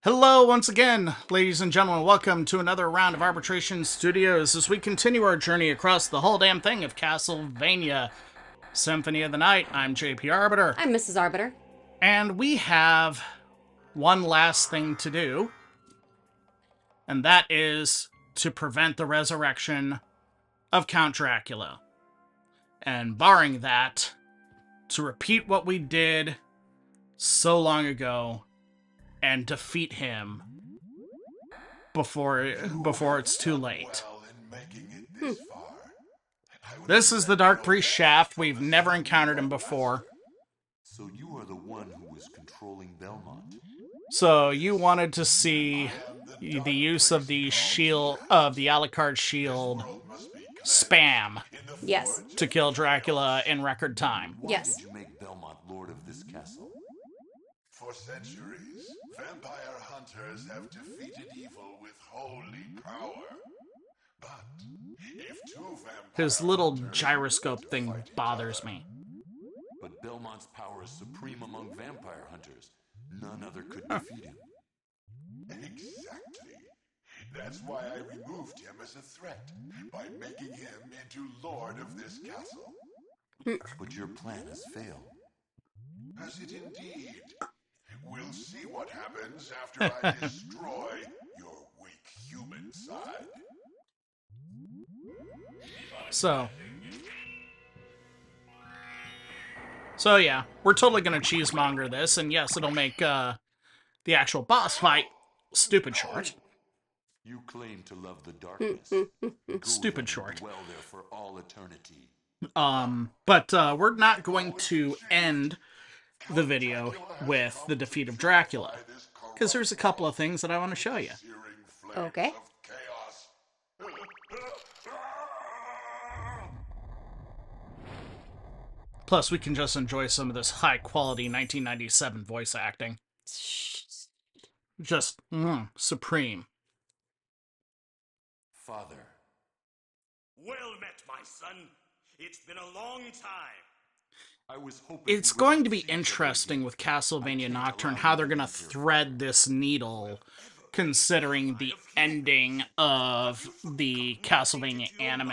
Hello once again, ladies and gentlemen. Welcome to another round of Arbitration Studios as we continue our journey across the whole damn thing of Castlevania Symphony of the Night. I'm JP Arbiter. I'm Mrs. Arbiter. And we have one last thing to do, and that is to prevent the resurrection of Count Dracula. And barring that, to repeat what we did so long ago and defeat him before it's too late. This is the Dark Priest Shaft. We've never encountered him before. So you are the one who was controlling Belmont. So you wanted to see the use of the shield, of the Alucard shield spam Yes. to kill Dracula in record time. Yes. Did you make Belmont lord of this castle? For centuries, vampire hunters have defeated evil with holy power. But if two vampires... His little gyroscope thing bothers me. But Belmont's power is supreme among vampire hunters. None other could defeat him. Exactly. That's why I removed him as a threat, by making him into lord of this castle. But your plan has failed. Has it indeed? We'll see what happens after I destroy your weak human side. So yeah, we're totally gonna cheesemonger this, and yes, it'll make the actual boss fight stupid short. You claim to love the darkness. Stupid short. Dwell there for all eternity. But we're not going to end the video with the defeat of Dracula, because there's a couple of things that I want to show you. Okay. Chaos. Plus, we can just enjoy some of this high-quality 1997 voice acting. Just, supreme. Father. Well met, my son. It's been a long time. I was hoping It's going to be interesting with Castlevania Nocturne how they're going to thread this needle, considering the ending of the Castlevania anime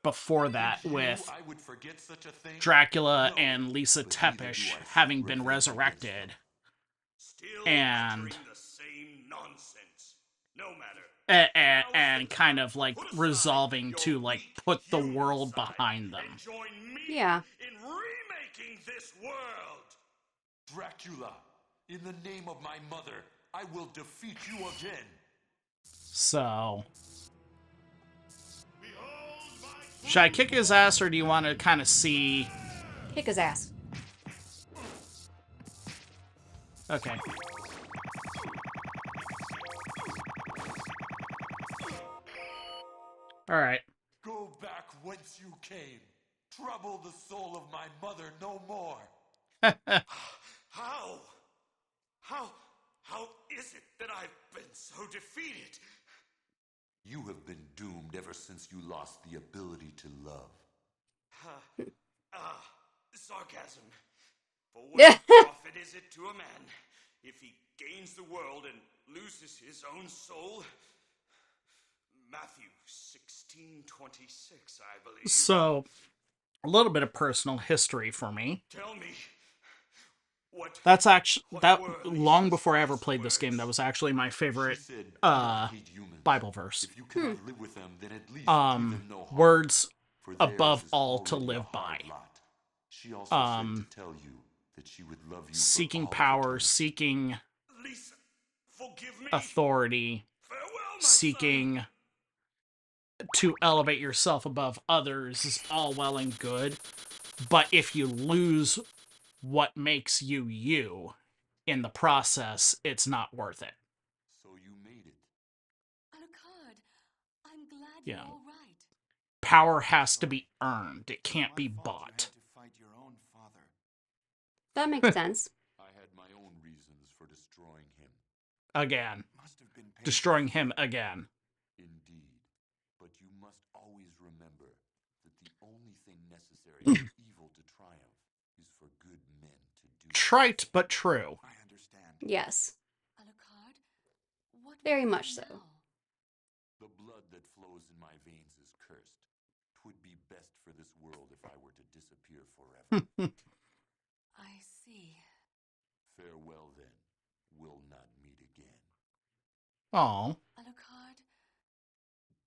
before that, with I would forget such a thing. Dracula and Lisa Tepish having been resurrected, Still and uttering the same nonsense. No matter. and kind of like resolving to like put the world behind them. And join me Yeah. in remaking this world. Dracula, in the name of my mother, I will defeat you again. So, Behold my should I kick his ass, or do you want to kind of see? Kick his ass. Okay. All right. Go back whence you came. Trouble the soul of my mother no more. How? How is it that I've been so defeated? You have been doomed ever since you lost the ability to love. Sarcasm. For what profit is it to a man if he gains the world and loses his own soul? Matthew 16:26, I believe. So, a little bit of personal history for me. Tell me, what... That's actually long before I ever played this game. That was actually my favorite She said, "I don't hate humans. Bible verse. If you cannot live with them, then at least do them no harm. Words For theirs above is all to already a live by. hard lot." She also said to tell you that she would love you for Seeking all power, eternity. seeking Lisa, forgive me. authority, Farewell, my seeking to elevate yourself above others is all well and good. But if you lose what makes you you in the process, it's not worth it. So you made it. Alucard, I'm glad Yeah. you're all right. Power has to be earned. It can't be bought. To fight your own father. That makes sense. I had my own reasons for destroying him. Again. Must have been painful. Destroying him again. Indeed. But you must always remember that the only thing necessary for evil to triumph is for good men to do. Trite but true. I understand. Yes. Alucard, Very much so. Now, The blood that flows in my veins is cursed. 'Twould be best for this world if I were to disappear forever. I see. Farewell then. We'll not meet again. Oh. Alucard,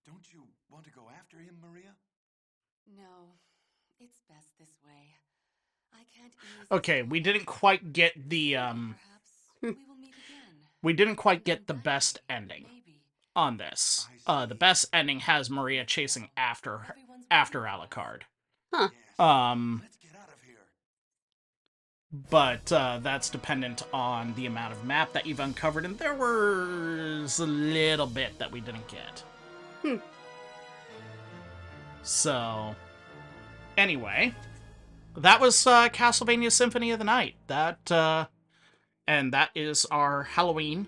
Don't you want to go after him, Maria? no. It's best this way. I can't ease Okay, this we wound. didn't quite get the Perhaps we will meet again. we didn't quite And get the then best that, ending maybe. on this. I The see. best ending has Maria chasing after Everyone's after waiting for us. Alucard. Huh. Yes. Let's get out of here. But that's dependent on the amount of map that you've uncovered, and there was a little bit that we didn't get. Hmm. So, anyway, that was Castlevania Symphony of the Night. And that is our Halloween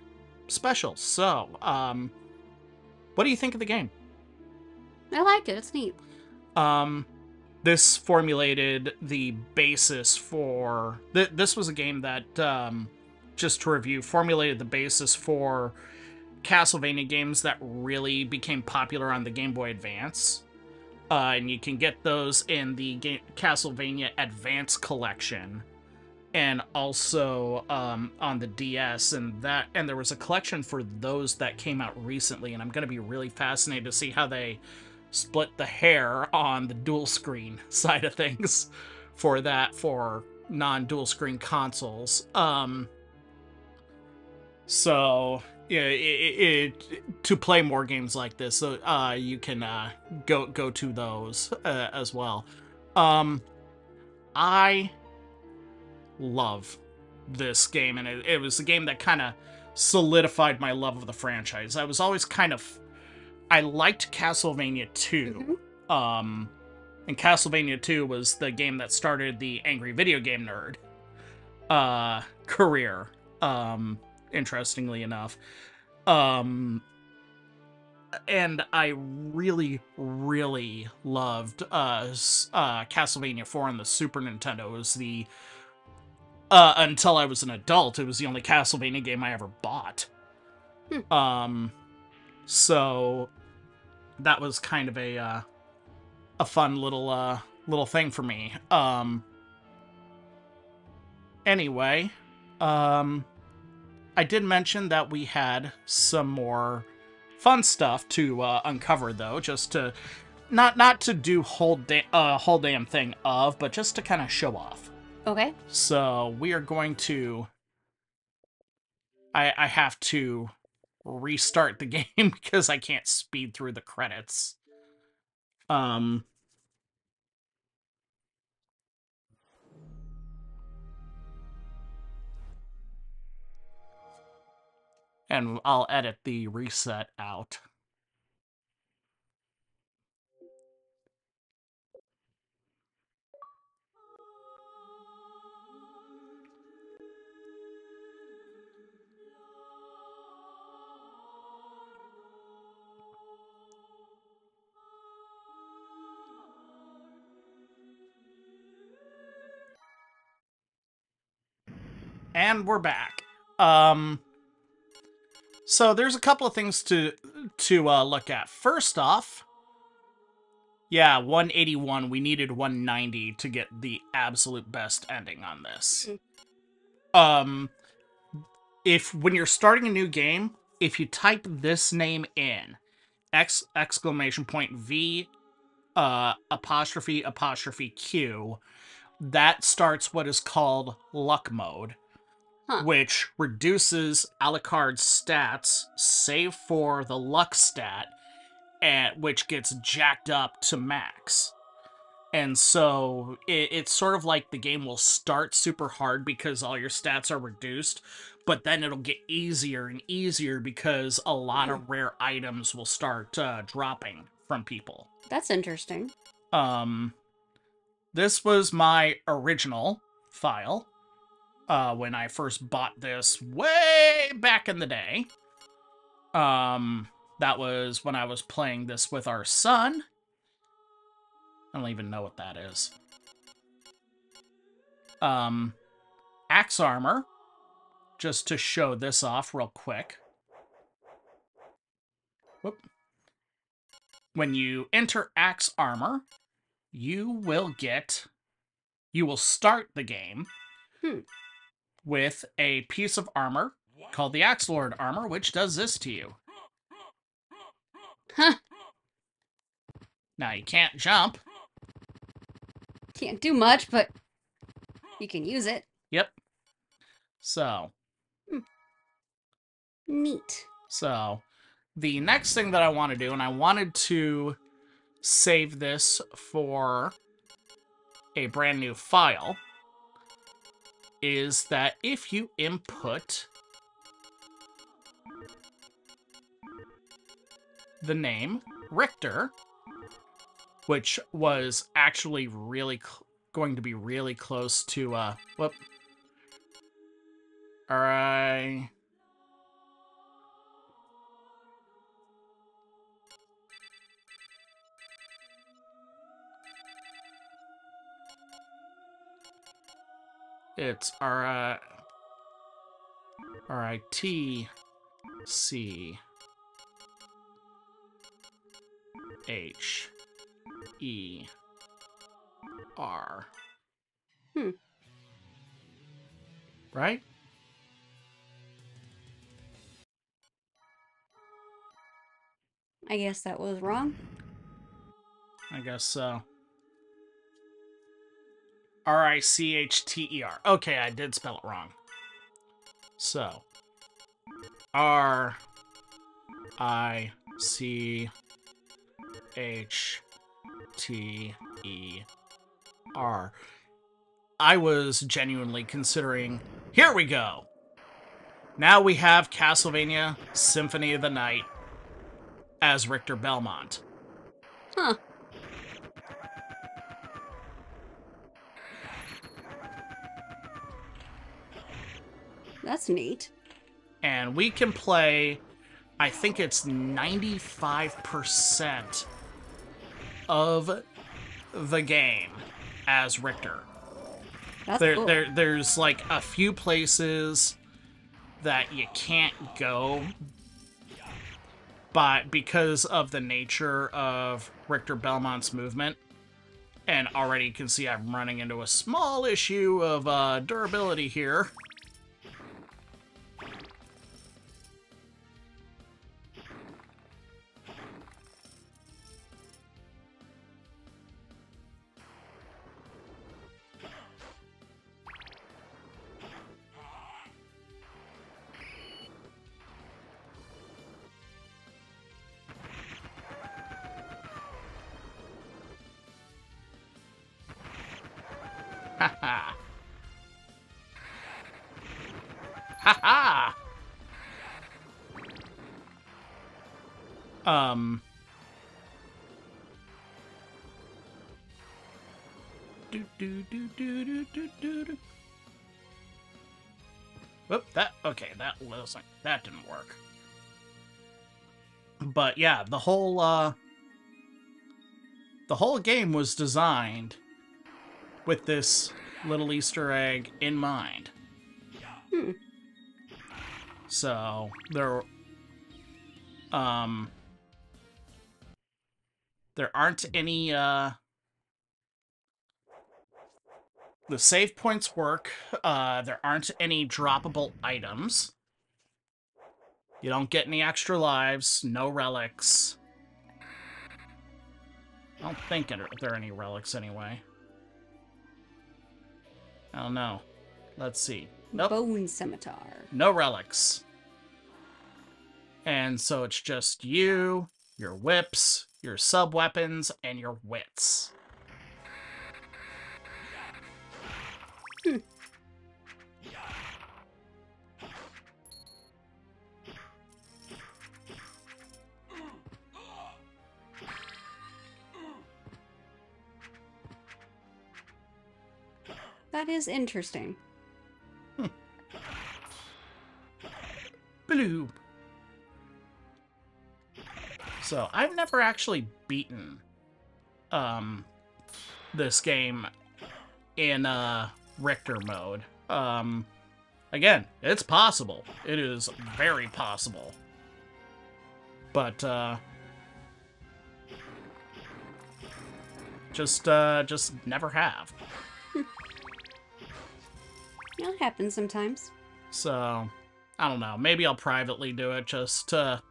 special. So, what do you think of the game? I like it. It's neat. This formulated the basis for... this was a game that, just to review, formulated the basis for Castlevania games that really became popular on the Game Boy Advance. And you can get those in the Castlevania Advance Collection. And also on the DS, and there was a collection for those that came out recently, and I'm going to be really fascinated to see how they split the hair on the dual screen side of things for non-dual screen consoles. So yeah, to play more games like this, so you can go to those as well. I love this game, and it was a game that kind of solidified my love of the franchise. I was always I liked Castlevania 2. And Castlevania 2 was the game that started the Angry Video Game Nerd career, interestingly enough. And I really, really loved Castlevania 4 on the Super Nintendo. It was the until I was an adult, it was the only Castlevania game I ever bought. So that was kind of a fun little thing for me. Anyway, I did mention that we had some more fun stuff to uncover, though, just to not to do whole damn thing of, but just to kind of show off. Okay. So we are going to... I have to restart the game because I can't speed through the credits. And I'll edit the reset out. And we're back. So there's a couple of things to look at. First off, yeah, 181. We needed 190 to get the absolute best ending on this. If when you're starting a new game, if you type this name in, !V apostrophe Q, that starts what is called luck mode. Huh. Which reduces Alucard's stats, save for the luck stat, which gets jacked up to max. And so it's sort of like the game will start super hard because all your stats are reduced, but then it'll get easier and easier because a lot of rare items will start dropping from people. That's interesting. This was my original file. When I first bought this way back in the day. That was when I was playing this with our son. I don't even know what that is. Axe armor. Just to show this off real quick. when you enter Axe Armor, you will start the game with a piece of armor called the Axe Lord armor, which does this to you. Huh. Now, you can't jump. Can't do much, but you can use it. Yep. So, Neat. the next thing that I want to do, and I wanted to save this for a brand new file, is that if you input the name Richter, which was actually really going to be really close to, Alright. It's R-I-T-C-H-E-R. Right? I guess that was wrong. I guess so. R-I-C-H-T-E-R. Okay, I did spell it wrong. So, R-I-C-H-T-E-R. I was genuinely considering, here we go! Now we have Castlevania Symphony of the Night as Richter Belmont. Huh. That's neat. And we can play, I think it's 95% of the game as Richter. That's cool. There's like a few places that you can't go, but because of the nature of Richter Belmont's movement, and already you can see I'm running into a small issue of durability here. Haha. Haha. Whoop, that didn't work. But yeah, the whole game was designed with this little Easter egg in mind. So there aren't any the save points work. There aren't any droppable items. You don't get any extra lives, no relics. I don't think there are any relics anyway. I don't know. Let's see. Nope. Bone Scimitar. No relics. And so it's just you, your whips, your sub-weapons, and your wits. That is interesting. Blue. So, I've never actually beaten this game in Richter mode. Again, it's possible. It is very possible. But, just never have. Yeah, it happens sometimes. So, I don't know. Maybe I'll privately do it just to,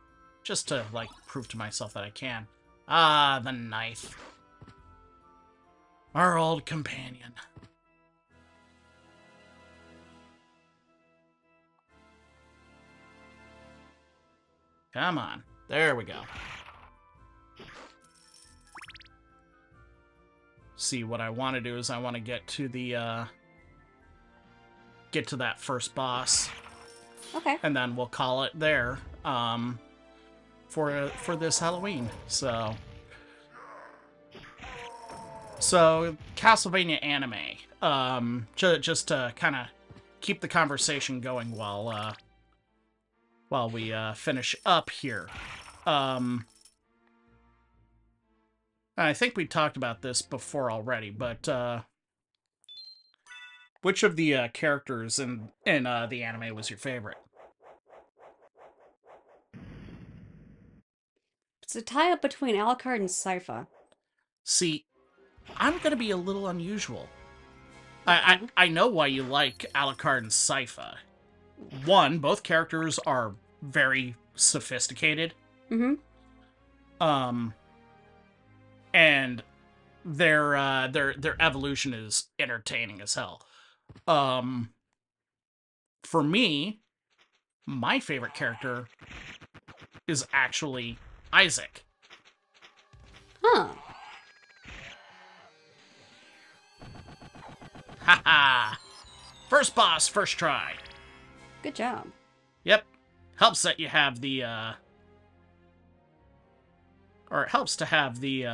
like, prove to myself that I can. Ah, the knife. Our old companion. Come on. There we go. See, what I want to do is I want to get to the, get to that first boss. Okay. And then we'll call it there, for this Halloween. So Castlevania anime. Just to kind of keep the conversation going while we finish up here. I think we talked about this before already, but which of the characters in the anime was your favorite? It's a tie-up between Alucard and Sypha. See, I'm gonna be a little unusual. I know why you like Alucard and Sypha. One, both characters are very sophisticated. Mm-hmm. And their evolution is entertaining as hell. For me, my favorite character is actually Isaac. Huh. Haha! First boss, first try. Good job. Yep. Helps that you have the, or it helps to have the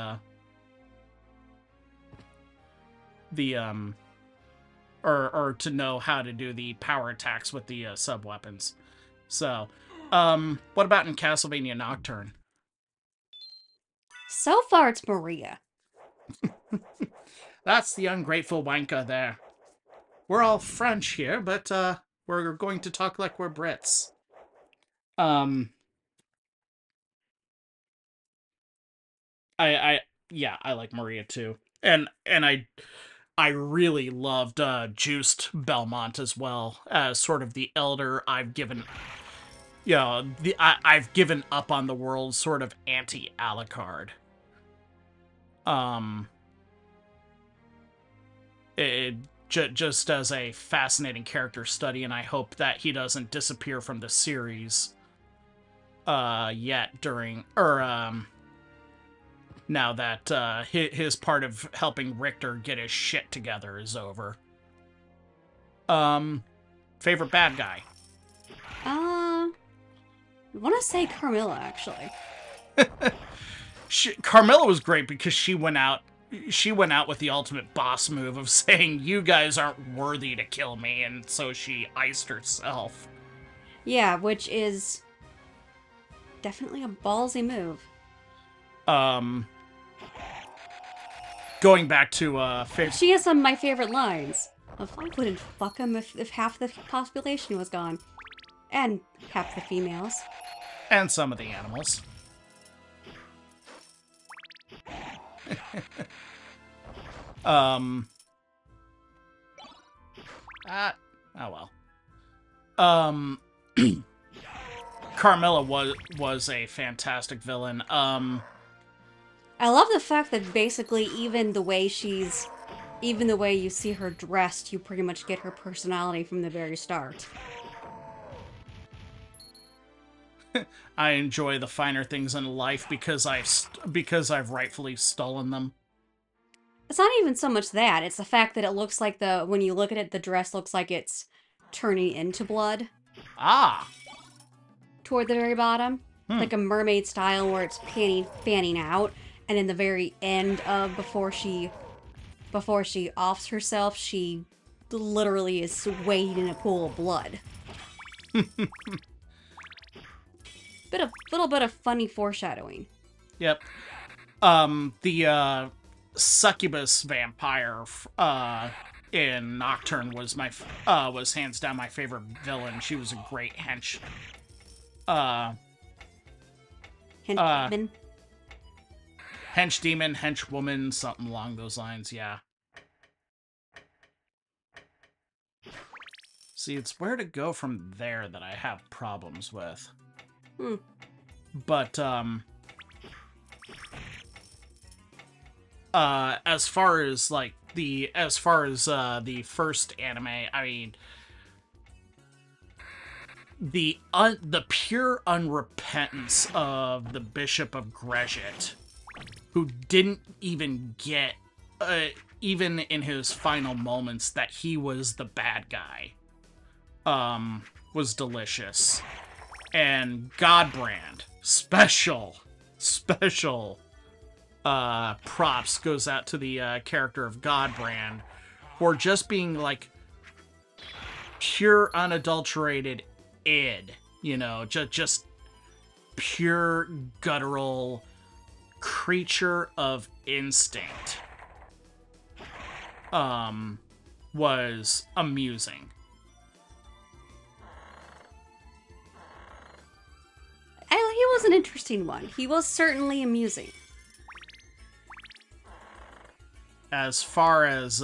or to know how to do the power attacks with the sub-weapons. So, what about in Castlevania Nocturne? So far, it's Maria. That's the ungrateful wanker there. We're all French here, but we're going to talk like we're Brits. Yeah, I like Maria too. And I really loved Juiced Belmont as well, as sort of the elder I've given I've given up on the world sort of anti-Alucard. Just as a fascinating character study, and I hope that he doesn't disappear from the series yet during, or now that his part of helping Richter get his shit together is over. Favorite bad guy? I want to say Carmilla, actually. Carmilla was great because she went out with the ultimate boss move of saying, "You guys aren't worthy to kill me," and so she iced herself. Yeah, which is definitely a ballsy move. Going back to She has some of my favorite lines. If I wouldn't fuck him if half the population was gone. And half the females. and some of the animals. Oh well. Carmilla was a fantastic villain. I love the fact that basically even the way you see her dressed, you pretty much get her personality from the very start. I enjoy the finer things in life because I've rightfully stolen them. It's not even so much that, it's the fact that it looks like when you look at it, the dress looks like it's turning into blood. Ah! Toward the very bottom. Like a mermaid style where it's fanning out, and in the very end of before she offs herself, she literally is wading in a pool of blood. Little bit of funny foreshadowing. Yep. The succubus vampire in Nocturne was was hands down my favorite villain. She was a great hench. Henchman. Hench demon, hench woman, something along those lines, yeah. See, it's where to go from there that I have problems with. But, as far as, like, the first anime, I mean, the pure unrepentance of the Bishop of Greshit, who didn't even get, even in his final moments, that he was the bad guy, was delicious. And Godbrand, special props goes out to the character of Godbrand for just being, like, pure unadulterated id, you know, just pure guttural creature of instinct. Was amusing. He was an interesting one. He was certainly amusing. As far as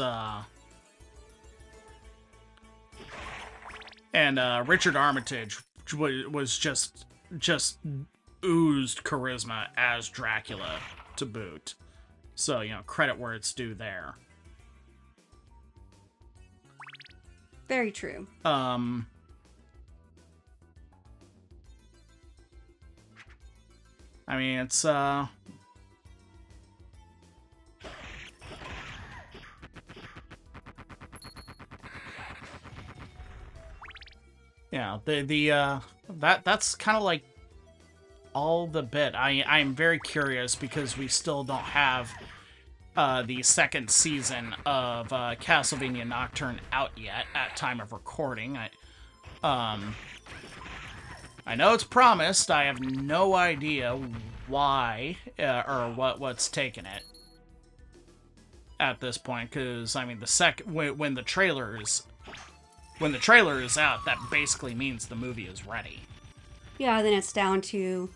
and Richard Armitage was just oozed charisma as Dracula to boot. So, you know, credit where it's due there. Very true. I mean, it's yeah, that's kind of like all the bit. I'm very curious because we still don't have the second season of Castlevania Nocturne out yet at time of recording. I know it's promised. I have no idea why or what's taking it at this point. Because I mean, when the trailer is out, that basically means the movie is ready. Yeah, then it's down to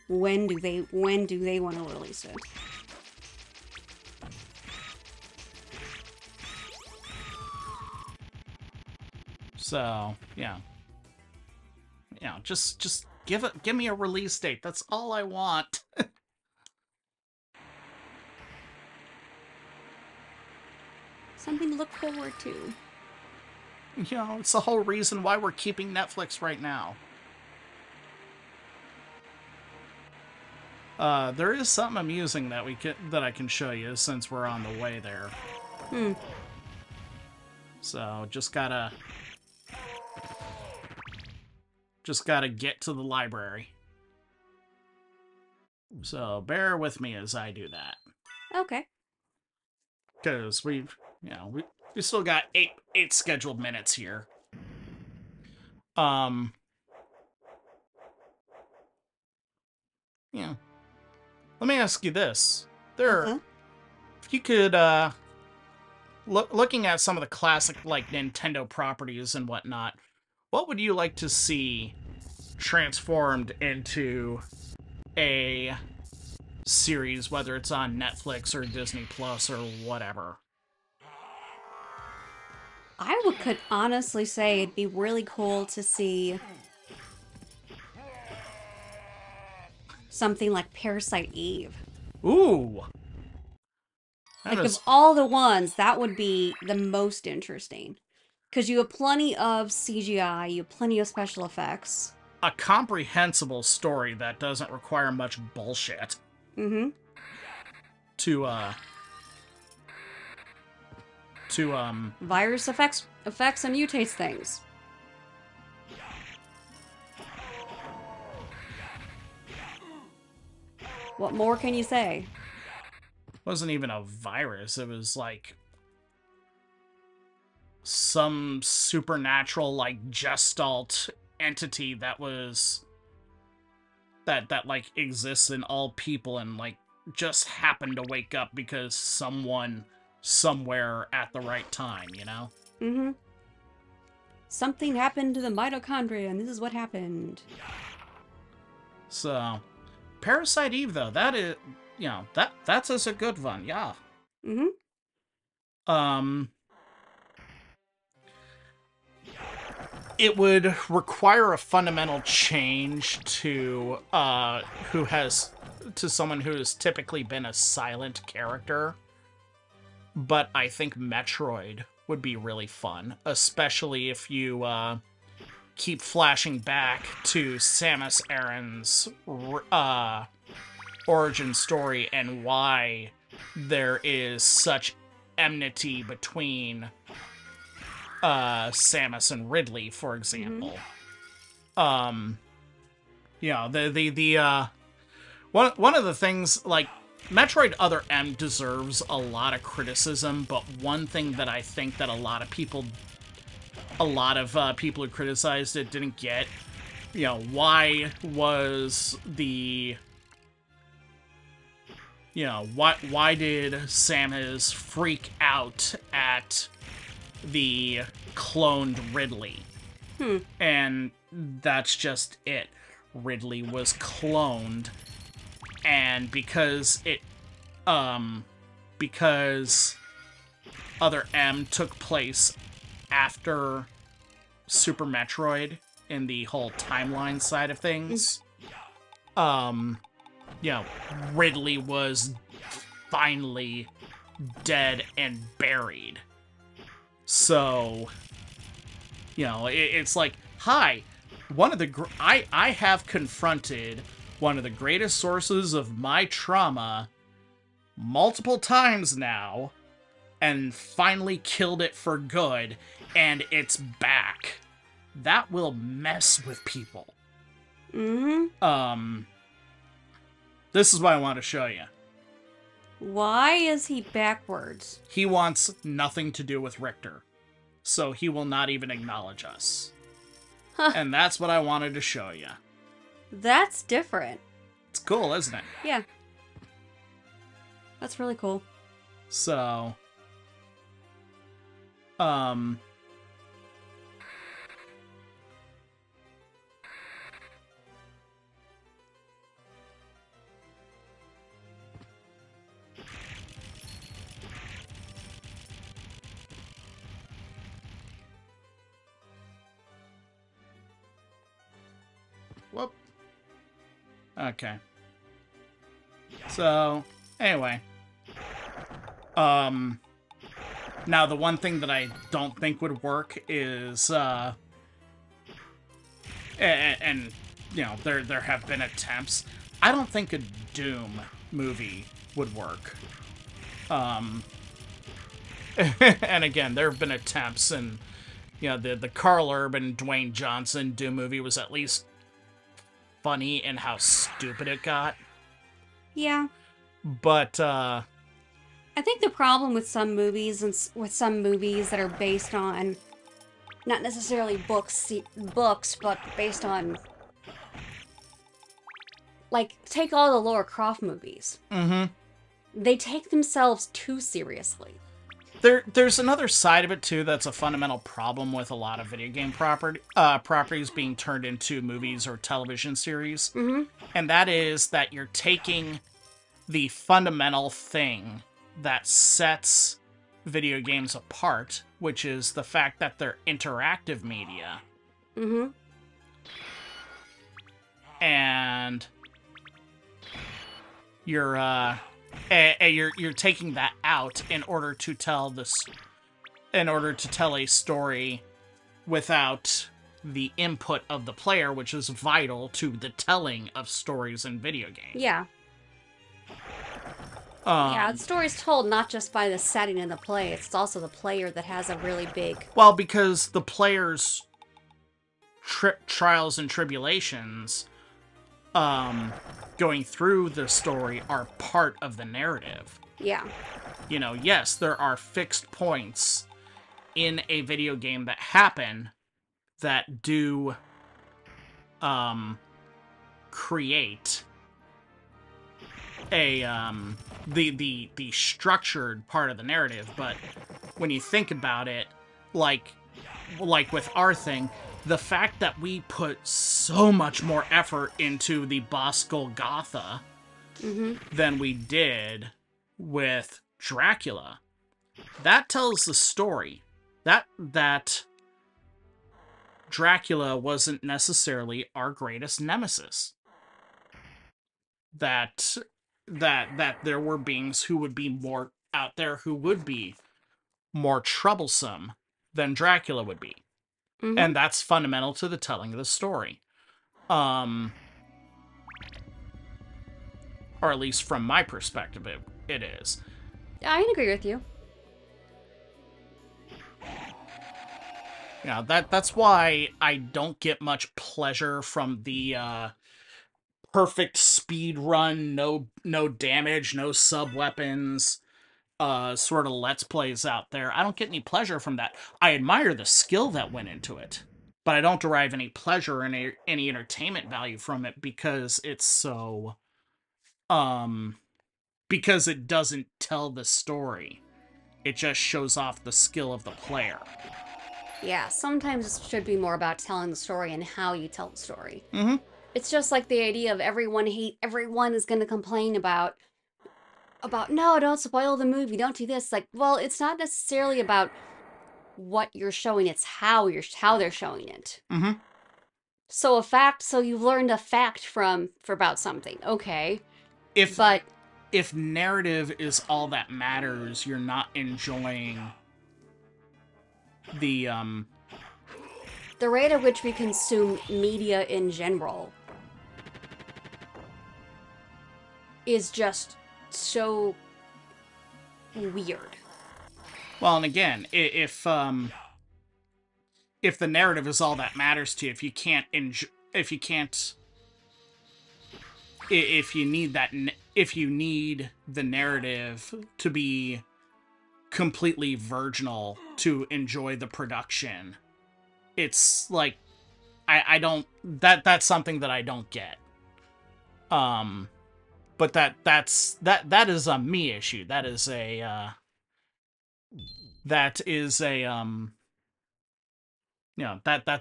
when do they want to release it. So yeah. You know, just give me a release date. That's all I want. Something to look forward to. You know, it's the whole reason why we're keeping Netflix right now. There is something amusing that I can show you since we're on the way there. So just gotta get to the library. So bear with me as I do that. Okay. Because we still got eight scheduled minutes here. Yeah. Let me ask you this. If you could looking at some of the classic like Nintendo properties and whatnot, what would you like to see transformed into a series, whether it's on Netflix or Disney Plus or whatever? Could honestly say it'd be really cool to see something like Parasite Eve. Ooh! Like, of all the ones, that would be the most interesting. Because you have plenty of CGI, you have plenty of special effects. A comprehensible story that doesn't require much bullshit. To virus affects and mutates things. What more can you say? Wasn't even a virus, it was like some supernatural like gestalt entity that like exists in all people and like just happened to wake up because someone somewhere at the right time, you know? Something happened to the mitochondria and this is what happened. So Parasite Eve, though, that is, that's a good one, yeah. Mm-hmm. It would require a fundamental change to someone who has typically been a silent character. But I think Metroid would be really fun, especially if you keep flashing back to Samus Aran's origin story and why there is such enmity between Samus and Ridley, for example. One of the things, like, Metroid Other M deserves a lot of criticism, but one thing that I think that a lot of people who criticized it didn't get, why was the, why did Samus freak out at the cloned Ridley? And that's just it. Ridley was cloned, and because Other M took place after Super Metroid in the whole timeline side of things, Ridley was finally dead and buried. So, it's like, hi, I have confronted one of the greatest sources of my trauma multiple times now, and finally killed it for good, and it's back. That will mess with people. Mm-hmm. This is what I want to show you. Why is he backwards? He wants nothing to do with Richter, so he will not even acknowledge us. And that's what I wanted to show you. That's different. It's cool, isn't it? Yeah. That's really cool. So, whoop. Okay. So, anyway. Now the one thing that I don't think would work is, and there have been attempts. I don't think a Doom movie would work. And again, there have been attempts, and, the Carl Urban, Dwayne Johnson Doom movie was at least funny in how stupid it got. Yeah. But, I think the problem with some movies that are based on not necessarily books, but based on, like, take all the Lara Croft movies. mm-hmm. They take themselves too seriously. There's another side of it, too, that's a fundamental problem with a lot of video game properties being turned into movies or television series. Mm-hmm. And that is that you're taking the fundamental thing that sets video games apart, which is the fact that they're interactive media. Mm-hmm. And you're taking that out in order to tell a story without the input of the player, which is vital to the telling of stories in video games. Yeah. The story's told not just by the setting and the play, it's also the player that has a really big... Well, because the player's trials and tribulations going through the story are part of the narrative. Yeah. Yes, there are fixed points in a video game that happen that do create the structured part of the narrative, but when you think about it, like with our thing, the fact that we put so much more effort into the boss Golgotha than we did with Dracula, that tells the story that Dracula wasn't necessarily our greatest nemesis. That there were beings who would be more out there, who would be more troublesome than Dracula would be. And that's fundamental to the telling of the story. Or at least from my perspective, it is. I can agree with you. Yeah, that's why I don't get much pleasure from the perfect speed run, no damage, no sub weapons, sort of let's plays out there. I don't get any pleasure from that. I admire the skill that went into it, but I don't derive any pleasure and any entertainment value from it because it's so because it doesn't tell the story. It just shows off the skill of the player. Yeah, sometimes it should be more about telling the story and how you tell the story. Mm-hmm. It's just like the idea of everyone is going to complain about no, don't spoil the movie, don't do this. Like, well, it's not necessarily about what you're showing, it's how they're showing it. Mm-hmm. So you've learned a fact for about something. Okay. If narrative is all that matters, you're not enjoying the rate at which we consume media in general is just so weird. Well, and again, if the narrative is all that matters to you, if you need the narrative to be completely virginal to enjoy the production, it's like I don't that's something that I don't get. But that is a me issue. That is a that's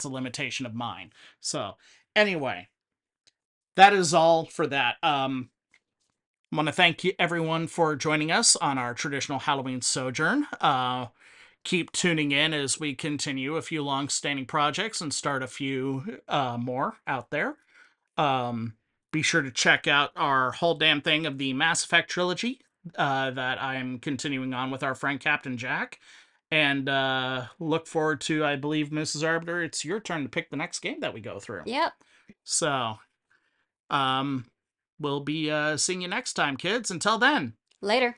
a limitation of mine. So anyway, that is all for that. I want to thank you, everyone, for joining us on our traditional Halloween sojourn. Keep tuning in as we continue a few long-standing projects and start a few more out there. Be sure to check out our whole damn thing of the Mass Effect trilogy that I'm continuing on with our friend Captain Jack. And look forward to, I believe, Mrs. Arbiter, it's your turn to pick the next game that we go through. Yep. So, we'll be seeing you next time, kids. Until then. Later.